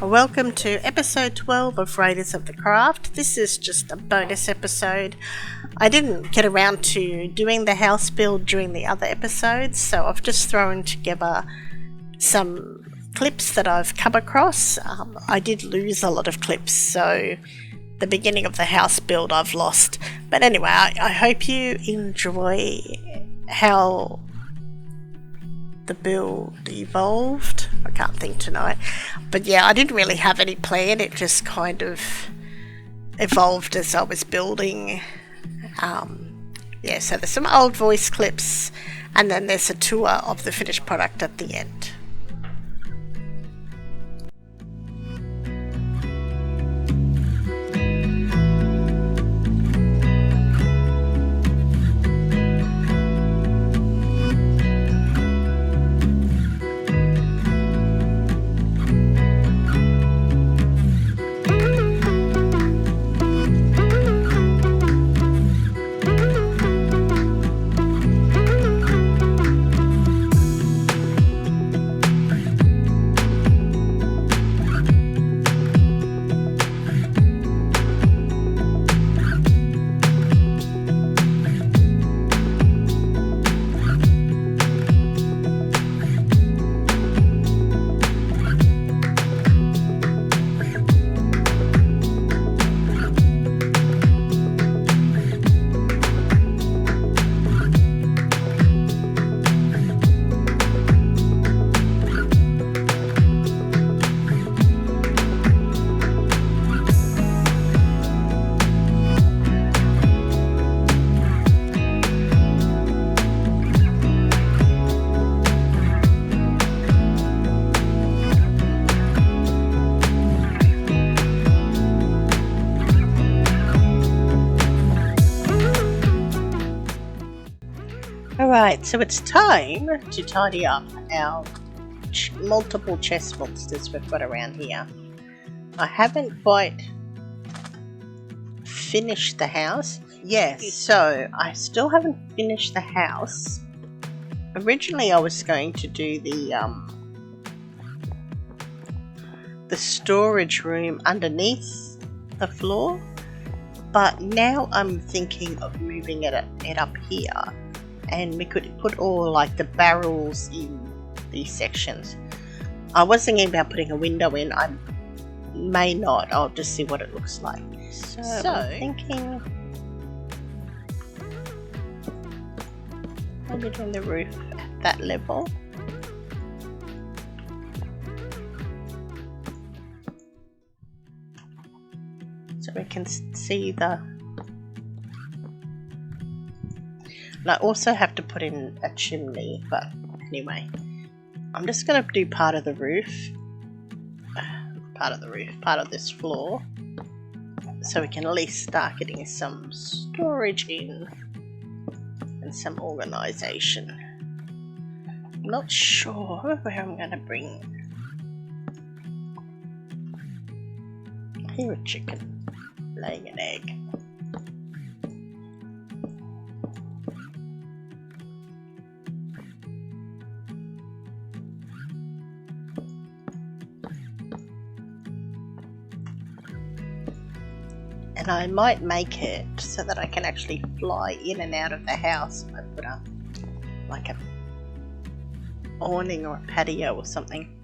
Welcome to episode 12 of Raiders of the Craft. This is just a bonus episode. I didn't get around to doing the house build during the other episodes, so I've just thrown together some clips that I've come across. I did lose a lot of clips, so the beginning of the house build I've lost. But anyway, I hope you enjoy how the build evolved. I can't think tonight, but yeah, I didn't really have any plan. It just kind of evolved as I was building. So there's some old voice clips, and then there's a tour of the finished product at the end. Alright, so it's time to tidy up our multiple chest monsters we've got around here. I haven't quite finished the house. Yes, so I still haven't finished the house. Originally I was going to do the storage room underneath the floor, but now I'm thinking of moving it up here. And we could put all like the barrels in these sections. I was thinking about putting a window in. I may not. I'll just see what it looks like. So I'm thinking maybe doing the roof at that level. So we can see the... I also have to put in a chimney, but anyway, I'm just going to do part of this floor, so we can at least start getting some storage in and some organisation. I'm not sure where I'm going to bring... I hear a chicken laying an egg. And I might make it so that I can actually fly in and out of the house if I put up like a awning or a patio or something.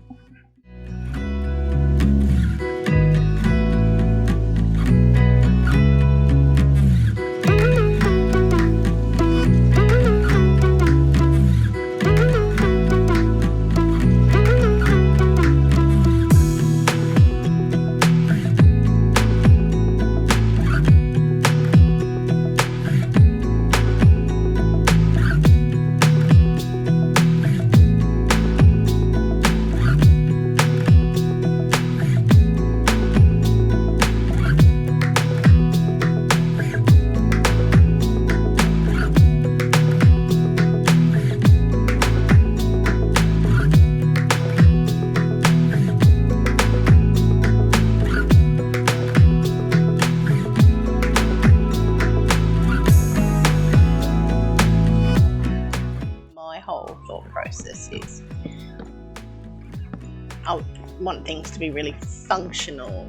want things to be really functional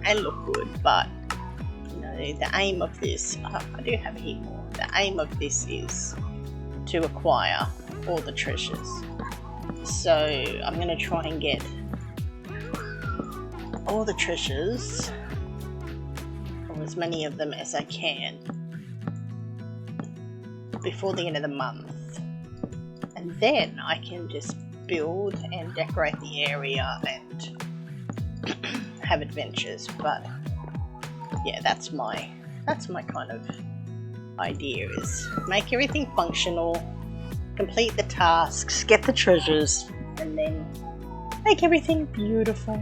and look good, but the aim of this, I do have a heap more. The aim of this is to acquire all the treasures. So I'm going to try and get all the treasures, or as many of them as I can, before the end of the month. And then I can just build and decorate the area and have adventures. But yeah, that's my kind of idea, is make everything functional, complete the tasks, get the treasures, and then make everything beautiful.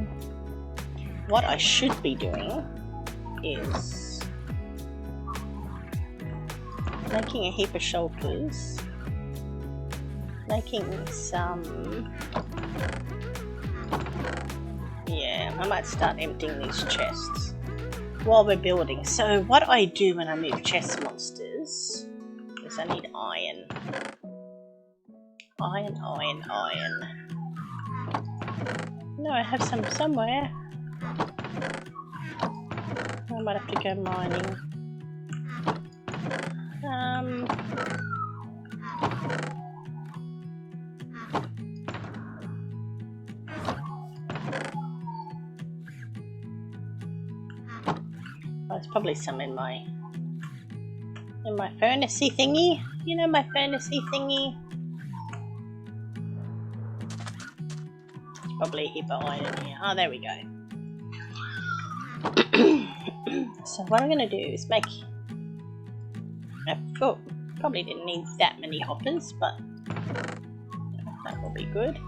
What I should be doing is making a heap of shulkers, making some, yeah, I might start emptying these chests while we're building. So what I do when I move chest monsters is I need iron. Iron. No, I have some somewhere. I might have to go mining. There's probably some in my fantasy thingy. You know, my fantasy thingy. There's probably a heap of iron in here. Oh, there we go. So what I'm going to do is make... Oh, probably didn't need that many hoppers, but that will be good.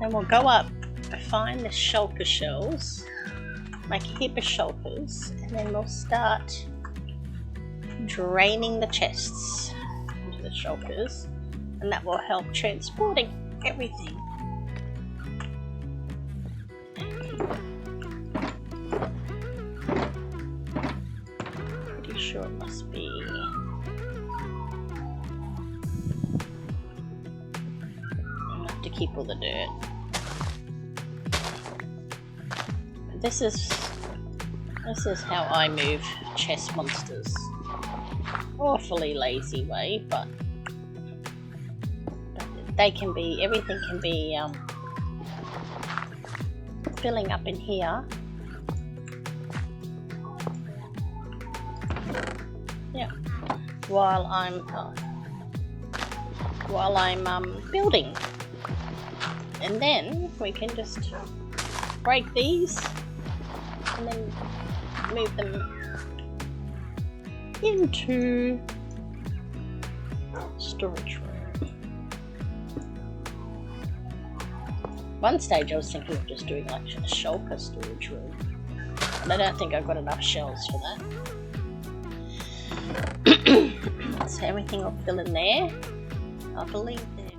Then we'll go up, find the shulker shells, make a heap of shulkers, and then we'll start draining the chests into the shulkers, and that will help transporting everything. Pretty sure it must be enough to keep all the dirt. This is how I move chest monsters. Awfully lazy way, but they can be, everything can be filling up in here. Yeah, while I'm building, and then we can just break these and then move them into storage room. One stage I was thinking of just doing like a shulker storage room, but I don't think I've got enough shells for that. So everything will fill in there, I believe there.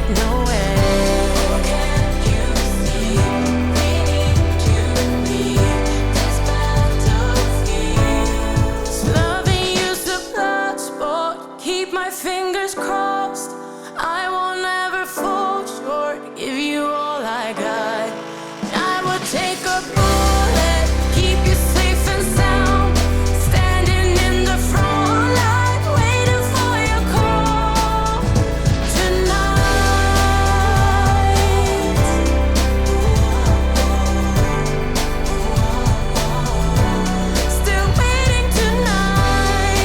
get nowhere. Can't you see? We need to leave this battlefield. Loving you's the blood sport. Keep my fingers crossed. I won't ever fall short. Give you all I got. I will take a bullet. Keep you safe and sound. Standing in the front line, waiting for your call tonight. Still waiting tonight.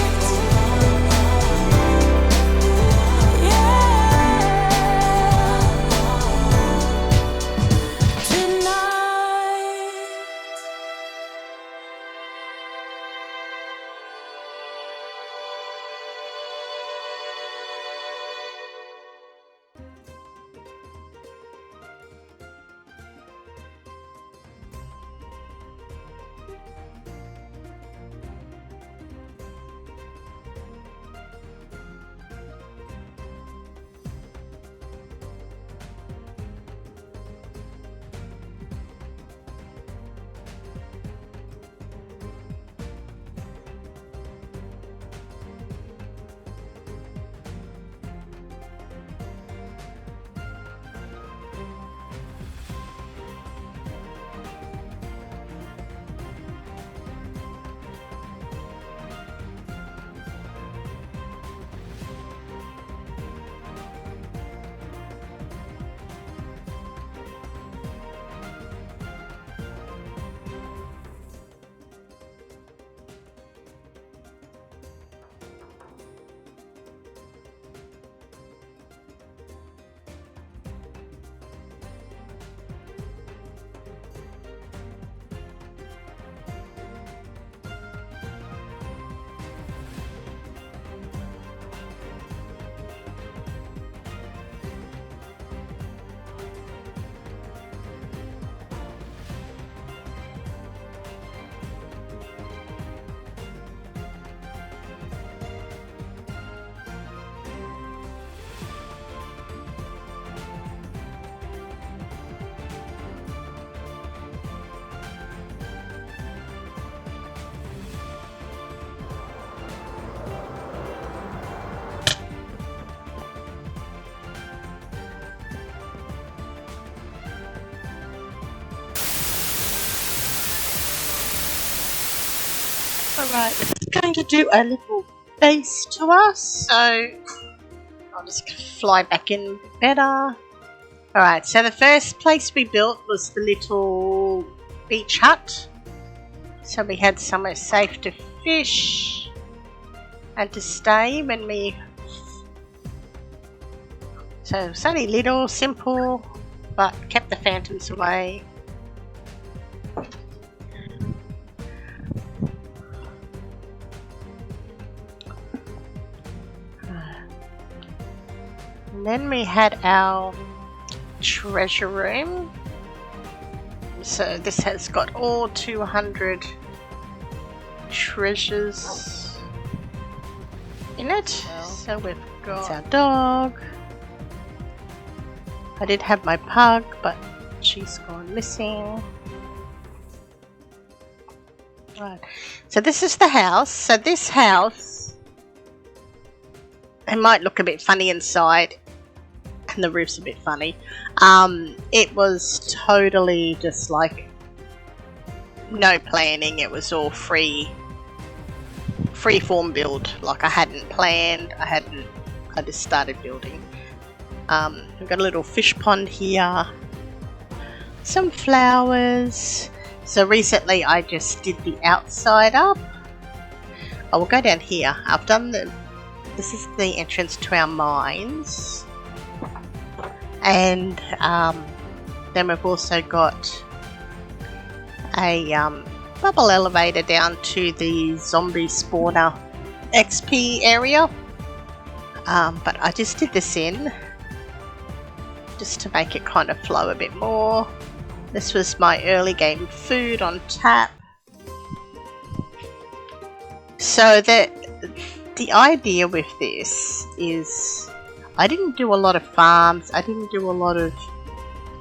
Alright, it's going to do a little base to us, so I'll just fly back in better. Alright, so the first place we built was the little beach hut. So we had somewhere safe to fish and to stay when we... So it's only little, simple, but kept the phantoms away. And then we had our treasure room. So this has got all 200 treasures in it. So we've got our dog. I did have my pug, but she's gone missing. Right. So this is the house. So this house, it might look a bit funny inside, and the roof's a bit funny. It was totally just like no planning. It was all free form build. Like I hadn't planned. I just started building. We've got a little fish pond here, some flowers. So recently I just did the outside up. I will go down here. I've done this is the entrance to our mines, and then we've also got a bubble elevator down to the zombie spawner XP area. But I just did this in just to make it kind of flow a bit more. This was my early game food on tap. So the idea with this is I didn't do a lot of farms. I didn't do a lot of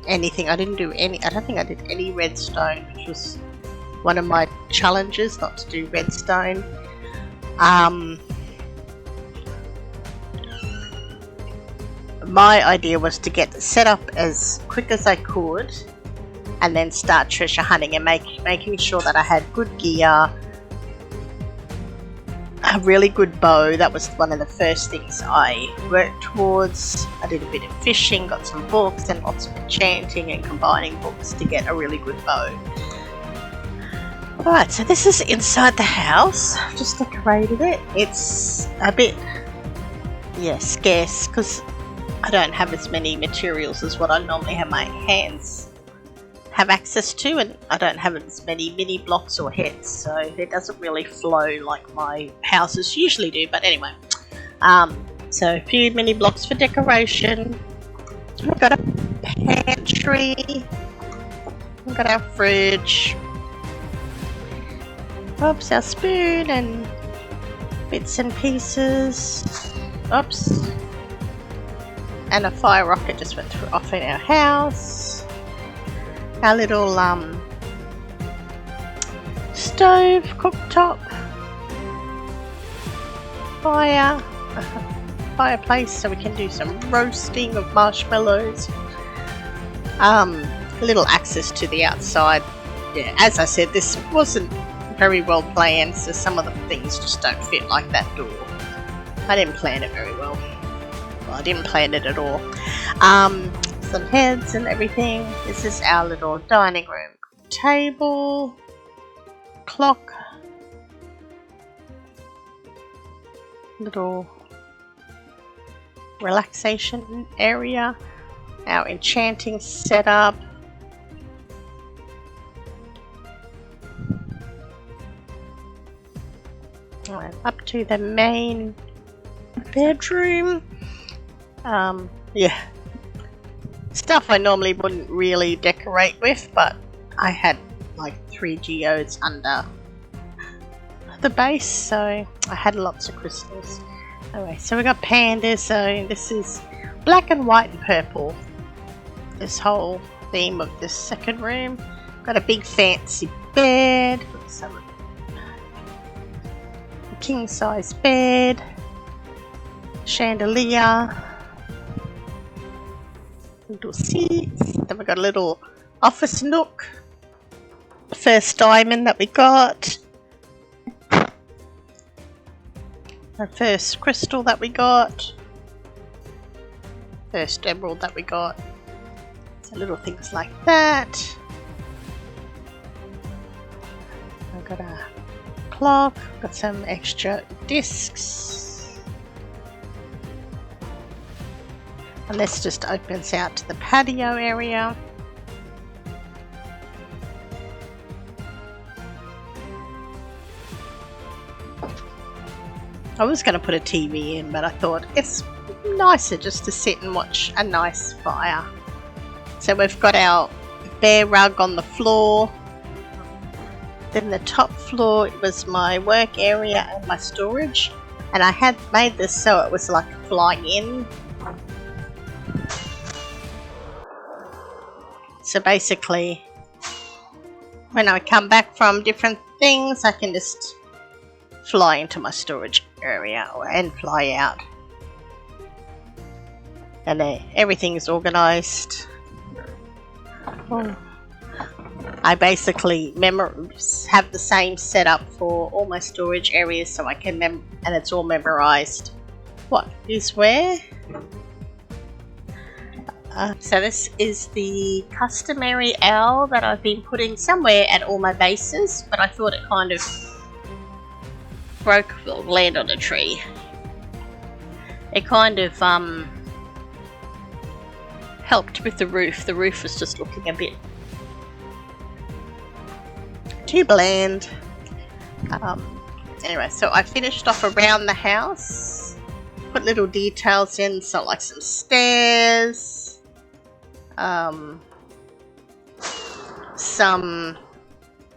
anything. I don't think I did any redstone, which was one of my challenges, not to do redstone. My idea was to get set up as quick as I could and then start treasure hunting and making sure that I had good gear, a really good bow. That was one of the first things I worked towards. I did a bit of fishing, got some books, and lots of enchanting and combining books to get a really good bow. Alright, so this is inside the house. I've just decorated it. It's a bit, scarce because I don't have as many materials as what I normally have my hands have access to, and I don't have as many mini blocks or heads, so it doesn't really flow like my houses usually do. But anyway, so a few mini blocks for decoration. We've got a pantry, we've got our fridge, oops, our spoon and bits and pieces, oops, and a fire rocket just went off in our house. Our little stove, cooktop, fireplace, so we can do some roasting of marshmallows. Little access to the outside. Yeah, as I said, this wasn't very well planned, so some of the things just don't fit like that door. I didn't plan it very well. Well, I didn't plan it at all. Some heads and everything. This is our little dining room table, clock, little relaxation area, our enchanting setup, up to the main bedroom. Stuff I normally wouldn't really decorate with, but I had like 3 geodes under the base, so I had lots of crystals. Anyway, so we got pandas, so this is black and white and purple, this whole theme of this second room. Got a big fancy bed, got some king size bed, chandelier, little seats. Then we got a little office nook, first diamond that we got, our first crystal that we got, first emerald that we got. So little things like that. I've got a clock, got some extra discs. And this just opens out to the patio area. I was going to put a TV in, but I thought it's nicer just to sit and watch a nice fire. So we've got our bear rug on the floor. Then the top floor was my work area and my storage. And I had made this so it was like flying in. So basically, when I come back from different things, I can just fly into my storage area and fly out. And everything is organized. I basically have the same setup for all my storage areas, so I can and it's all memorized what is where. So this is the customary owl that I've been putting somewhere at all my bases, but I thought it kind of will land on a tree. It kind of helped with the roof. The roof was just looking a bit too bland. Anyway, so I finished off around the house, put little details in, so like some stairs,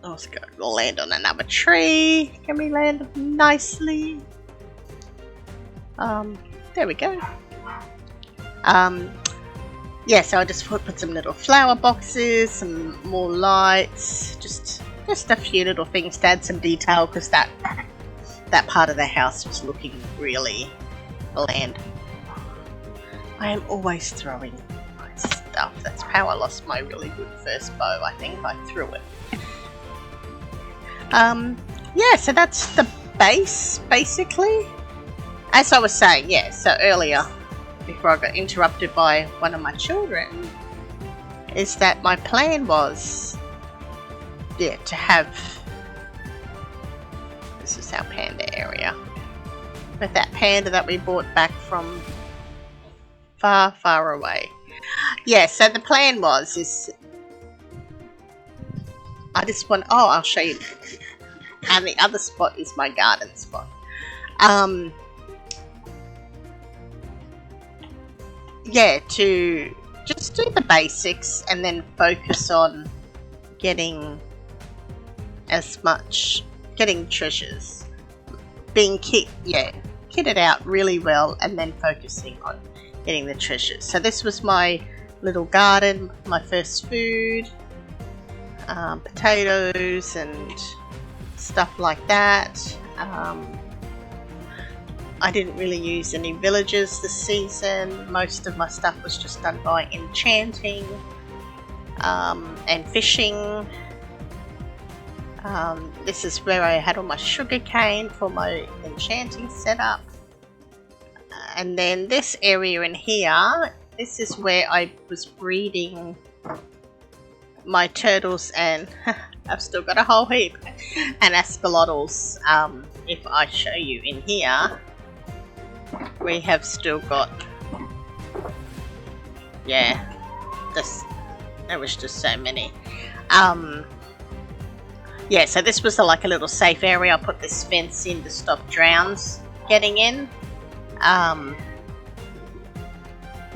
let's go, we'll land on another tree. Can we land nicely? There we go. Yeah, so I just put some little flower boxes, some more lights, just a few little things to add some detail, because that part of the house was looking really bland. I am always throwing my stuff. That's how I lost my really good first bow. I think I threw it. Yeah, so that's the base, basically. As I was saying, yeah, so earlier, before I got interrupted by one of my children, is that my plan was, yeah, to have, this is our panda area, with that panda that we bought back from far, far away. Yeah, so the plan was, I just want, I'll show you, and the other spot is my garden spot. Yeah, to just do the basics and then focus on getting treasures, being kitted out really well, and then focusing on getting the treasures. So this was my little garden, my first food, potatoes and stuff like that. I didn't really use any villagers this season. Most of my stuff was just done by enchanting and fishing. This is where I had all my sugar cane for my enchanting setup. And then this area in here, this is where I was breeding my turtles, and I've still got a whole heap, and axolotls. If I show you in here, we have still got, yeah, there was just so many. Yeah, so this was like a little safe area. I put this fence in to stop drowns getting in.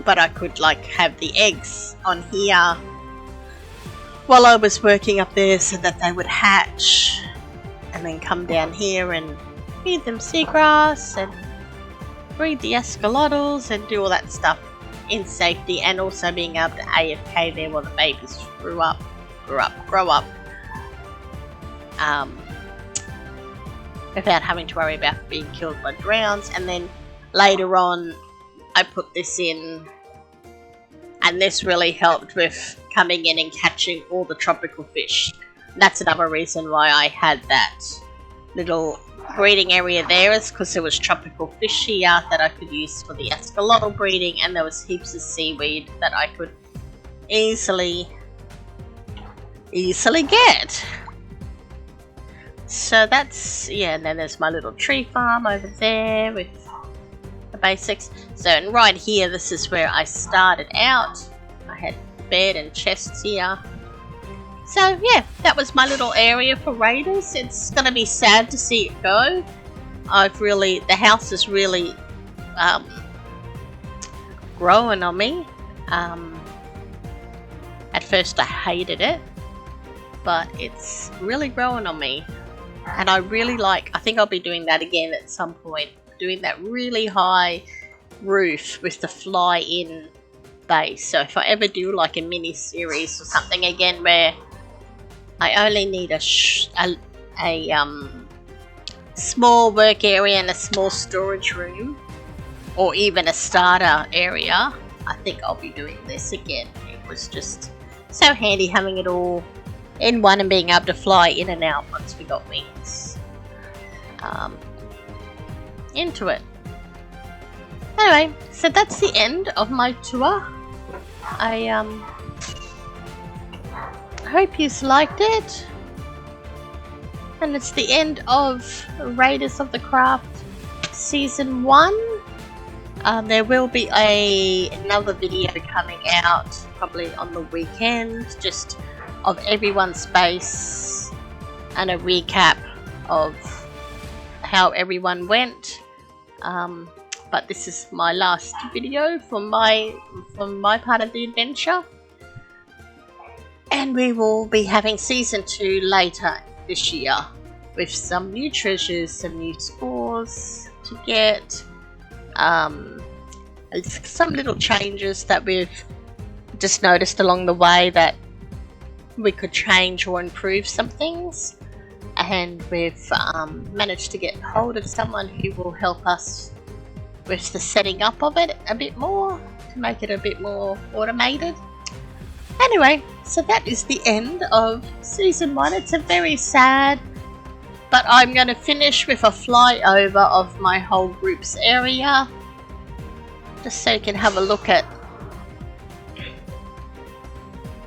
But I could like have the eggs on here while I was working up there, so that they would hatch and then come down here and feed them seagrass and breed the axolotls and do all that stuff in safety, and also being able to AFK there while the babies grow up, without having to worry about being killed by drowns. And then later on I put this in, and this really helped with coming in and catching all the tropical fish. That's another reason why I had that little breeding area there, is because there was tropical fish here that I could use for the axolotl breeding, and there was heaps of seaweed that I could easily get. So that's, yeah, and then there's my little tree farm over there with the basics. So, and right here, this is where I started out. I had bed and chests here. So yeah, that was my little area for raiders. It's gonna be sad to see it go. The house is really growing on me. At first I hated it, but it's really growing on me. And I think I'll be doing that again at some point. Doing that really high roof with the fly-in base. So if I ever do like a mini series or something again where I only need a small work area and a small storage room, or even a starter area, I think I'll be doing this again. It was just so handy having it all in one and being able to fly in and out once we got wings into it. Anyway, so that's the end of my tour. I hope you liked it, and it's the end of Raiders of the Craft Season 1. There will be another video coming out probably on the weekend, just of everyone's base and a recap of how everyone went. But this is my last video from my part of the adventure, and we will be having Season 2 later this year with some new treasures, some new spores to get, a some little changes that we've just noticed along the way that we could change or improve some things, and we've managed to get hold of someone who will help us with the setting up of it a bit more to make it a bit more automated. Anyway, so that is the end of season 1. It's a very sad, but I'm going to finish with a flyover of my whole group's area, just so you can have a look at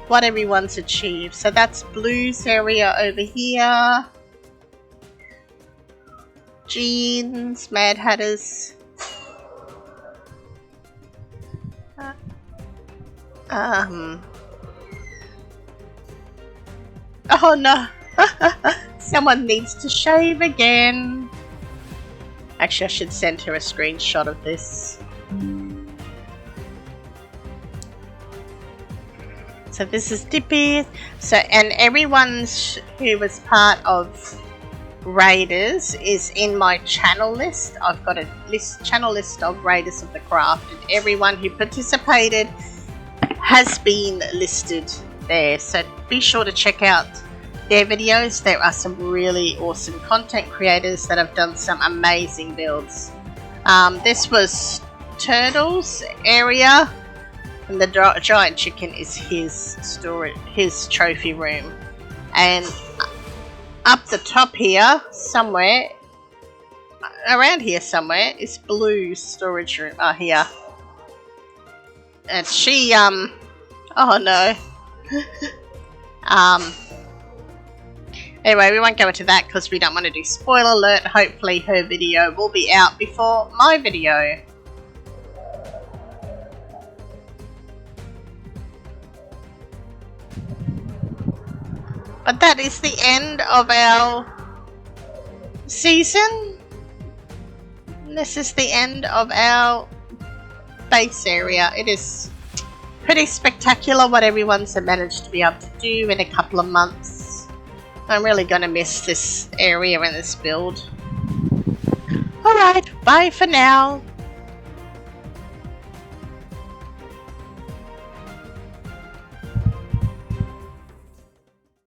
what everyone's achieved. So that's Blue's area over here, Jean's, Mad Hatter's, oh no, someone needs to shave again. Actually, I should send her a screenshot of this. So this is Dippy. So, and everyone who was part of Raiders is in my channel list. I've got a channel list of Raiders of the Craft, and everyone who participated has been listed there. So be sure to check out their videos. There are some really awesome content creators that have done some amazing builds. This was Turtle's area, and the giant chicken is his trophy room. And up the top here, somewhere, around here somewhere, is Blue's storage room. Oh, here. And she, oh no. Anyway, we won't go into that because we don't want to do spoiler alert. Hopefully her video will be out before my video. But that is the end of our season. This is the end of our base area. It is pretty spectacular what everyone's managed to be able to do in a couple of months. I'm really going to miss this area and this build. Alright, bye for now.